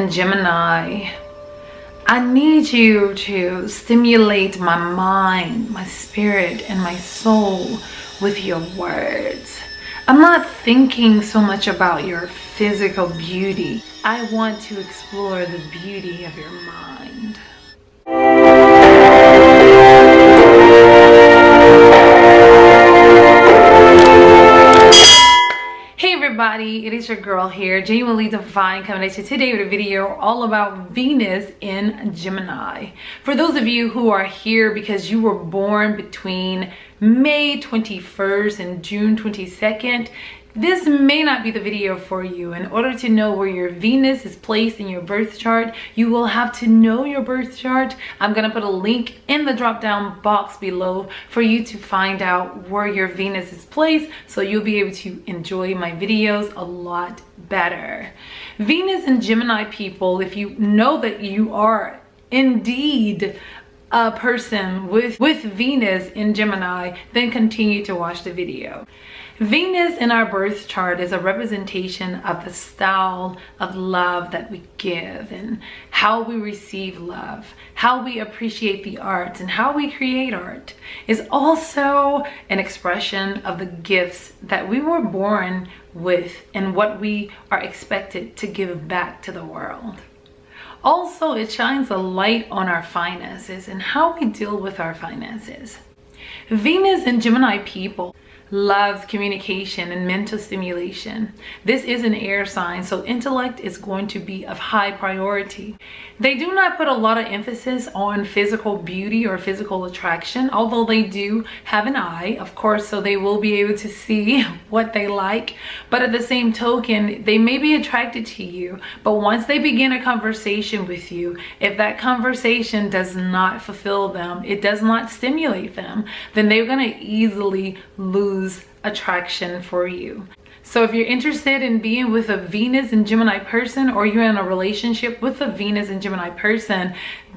in Gemini, I need you to stimulate my mind, my spirit, and my soul with your words. I'm not thinking so much about your physical beauty. I want to explore the beauty of your mind. Hey everybody, it is your girl here, Genuinely Divine, coming at you today with a video all about Venus in Gemini. For those of you who are here because you were born between May 21st and June 22nd, this may not be the video for you. In order to know where your Venus is placed in your birth chart, you will have to know your birth chart. I'm going to put a link in the drop down box below for you to find out where your Venus is placed, so you'll be able to enjoy my videos a lot better. Venus and Gemini people, if you know that you are indeed a person with Venus in Gemini, then continue to watch the video. Venus in our birth chart is a representation of the style of love that we give and how we receive love, how we appreciate the arts, and how we create art. It's also an expression of the gifts that we were born with and what we are expected to give back to the world. Also, it shines a light on our finances and how we deal with our finances. Venus and Gemini people loves communication and mental stimulation. This is an air sign, so intellect is going to be of high priority. They do not put a lot of emphasis on physical beauty or physical attraction, although they do have an eye, of course, so they will be able to see what they like. But at the same token, they may be attracted to you, but once they begin a conversation with you, if that conversation does not fulfill them, it does not stimulate them, then they're going to easily lose attraction for you. So if you're interested in being with a Venus and Gemini person, or you're in a relationship with a Venus and Gemini person,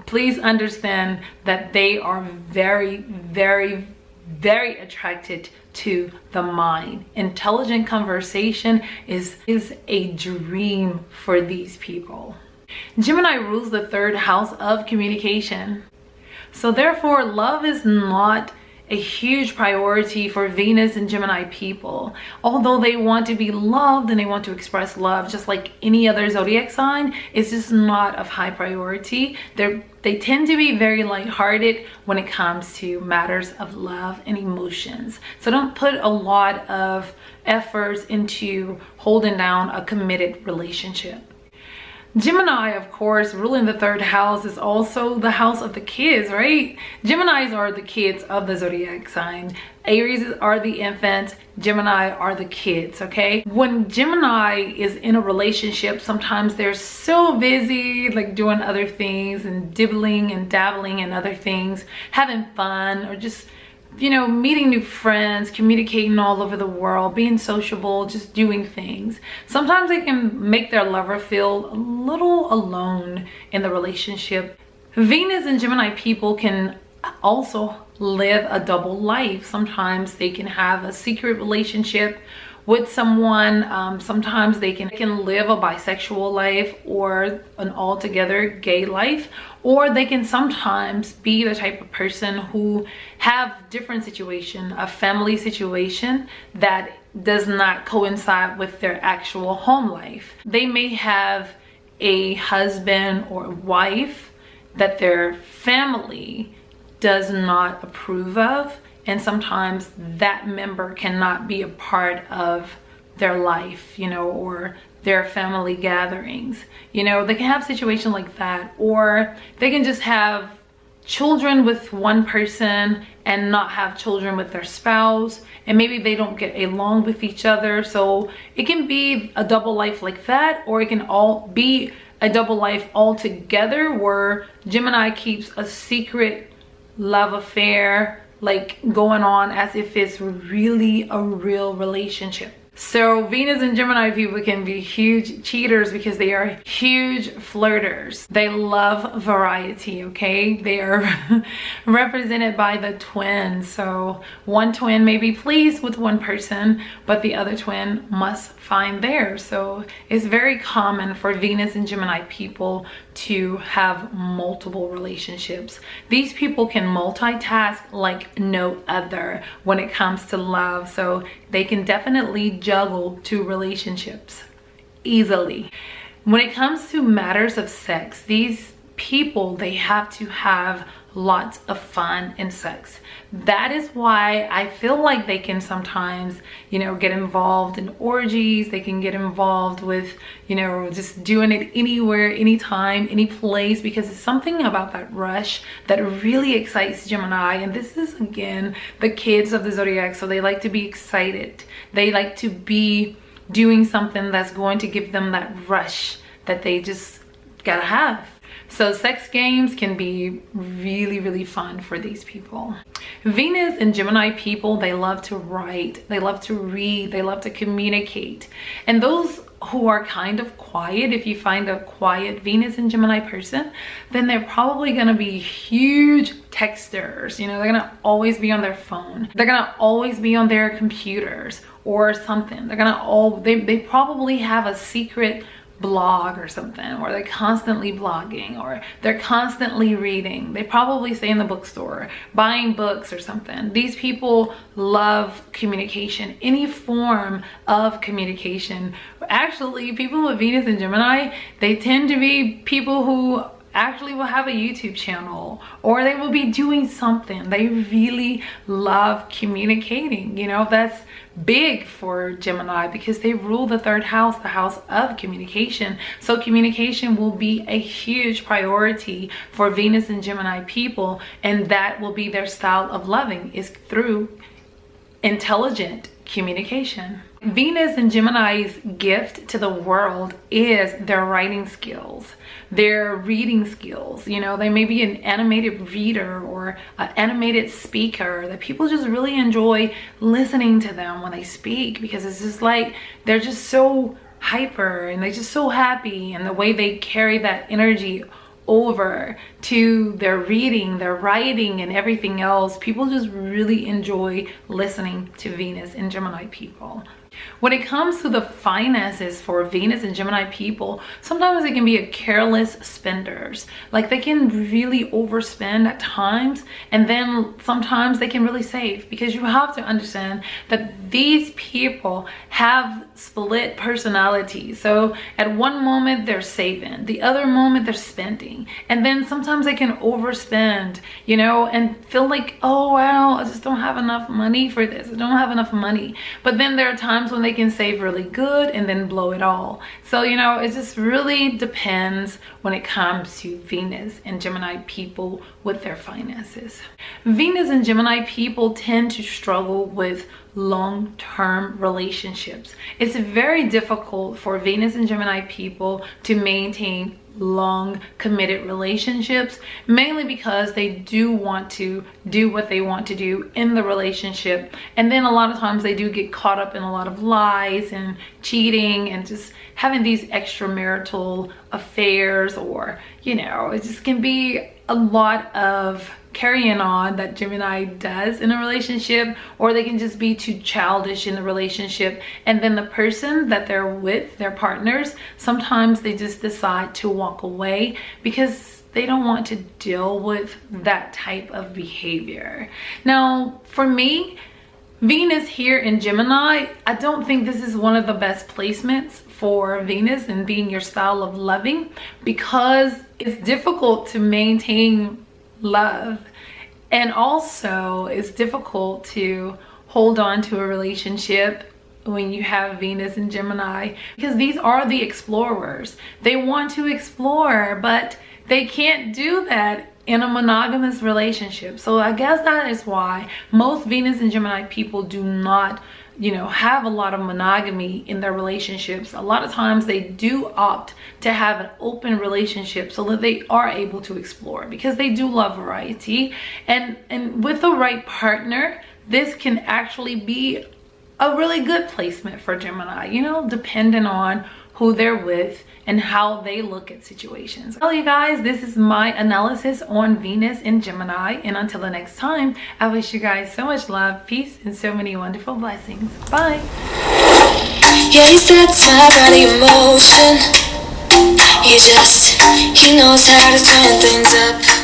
please understand that they are very, very, very attracted to the mind. Intelligent conversation is a dream for these people. Gemini rules the third house of communication. So therefore, love is not a huge priority for Venus and Gemini people. Although they want to be loved and they want to express love just like any other zodiac sign, it's just not of high priority. They tend to be very lighthearted when it comes to matters of love and emotions. So don't put a lot of efforts into holding down a committed relationship. Gemini, of course, ruling the third house, is also the house of the kids, right? Geminis are the kids of the zodiac sign. Aries are the infants. Gemini are the kids, okay? When Gemini is in a relationship, sometimes they're so busy, like doing other things and dibbling and dabbling in other things, having fun, or just, you know, meeting new friends, communicating all over the world, being sociable, just doing things. Sometimes they can make their lover feel a little alone in the relationship. Venus and Gemini people can also live a double life. Sometimes they can have a secret relationship with someone. Sometimes they can live a bisexual life or an altogether gay life, or they can sometimes be the type of person who have different situation, a family situation that does not coincide with their actual home life. They may have a husband or wife that their family does not approve of, and sometimes that member cannot be a part of their life, you know, or their family gatherings. You know, they can have a situation like that, or they can just have children with one person and not have children with their spouse, and maybe they don't get along with each other. So it can be a double life like that, or it can all be a double life altogether where Gemini keeps a secret love affair like going on as if it's really a real relationship. So Venus and Gemini people can be huge cheaters because they are huge flirters. They love variety, okay? They are represented by the twins. So one twin may be pleased with one person, but the other twin must find theirs. So it's very common for Venus and Gemini people to have multiple relationships. These people can multitask like no other when it comes to love. So they can definitely juggle two relationships easily. When it comes to matters of sex, these people, they have to have lots of fun in sex. That is why I feel like they can sometimes, you know, get involved in orgies. They can get involved with, you know, just doing it anywhere, anytime, any place, because it's something about that rush that really excites Gemini. And this is, again, the kids of the zodiac. So they like to be excited. They like to be doing something that's going to give them that rush that they just gotta have. So sex games can be really, really fun for these people. Venus and Gemini people, they love to write, they love to read, they love to communicate. And those who are kind of quiet, if you find a quiet Venus and Gemini person, then they're probably gonna be huge texters. You know, they're gonna always be on their phone. They're gonna always be on their computers or something. They're gonna they probably have a secret blog or something, or they're constantly blogging, or they're constantly reading. They probably stay in the bookstore buying books or something. These people love communication, any form of communication. Actually, people with Venus and Gemini, they tend to be people who actually will have a YouTube channel, or they will be doing something. They really love communicating. You know, that's big for Gemini because they rule the third house, the house of communication. So communication will be a huge priority for Venus and Gemini people, and that will be their style of loving, is through intelligent communication. Venus and Gemini's gift to the world is their writing skills, their reading skills. You know, they may be an animated reader or an animated speaker that people just really enjoy listening to them when they speak, because it's just like they're just so hyper and they're just so happy, and the way they carry that energy over to their reading, their writing, and everything else. People just really enjoy listening to Venus and Gemini people. When it comes to the finances for Venus and Gemini people, sometimes they can be a careless spenders. Like they can really overspend at times, and then sometimes they can really save, because you have to understand that these people have split personalities. So at one moment they're saving, the other moment they're spending, and then sometimes they can overspend, you know, and feel like, oh wow, I just don't have enough money for this, I don't have enough money. But then there are times when they can save really good and then blow it all. So, you know, it just really depends when it comes to Venus and Gemini people with their finances. Venus and Gemini people tend to struggle with long-term relationships. It's very difficult for Venus and Gemini people to maintain long committed relationships, mainly because they do want to do what they want to do in the relationship, and then a lot of times they do get caught up in a lot of lies and cheating and just having these extramarital affairs, or, you know, it just can be a lot of carrying on that Gemini does in a relationship, or they can just be too childish in the relationship, and then the person that they're with, their partners, sometimes they just decide to walk away because they don't want to deal with that type of behavior. Now, for me, Venus here in Gemini, I don't think this is one of the best placements for Venus and being your style of loving, because it's difficult to maintain love, and also it's difficult to hold on to a relationship when you have Venus and Gemini, because these are the explorers. They want to explore, but they can't do that in a monogamous relationship. So I guess that is why most Venus and Gemini people do not, you know, have a lot of monogamy in their relationships. A lot of times they do opt to have an open relationship so that they are able to explore, because they do love variety, and with the right partner, this can actually be a really good placement for Gemini, you know, depending on who they're with and how they look at situations. Well, you guys, this is my analysis on Venus in Gemini. And until the next time, I wish you guys so much love, peace, and so many wonderful blessings. Bye. Yeah, he's that time body emotion. He knows how to turn things up.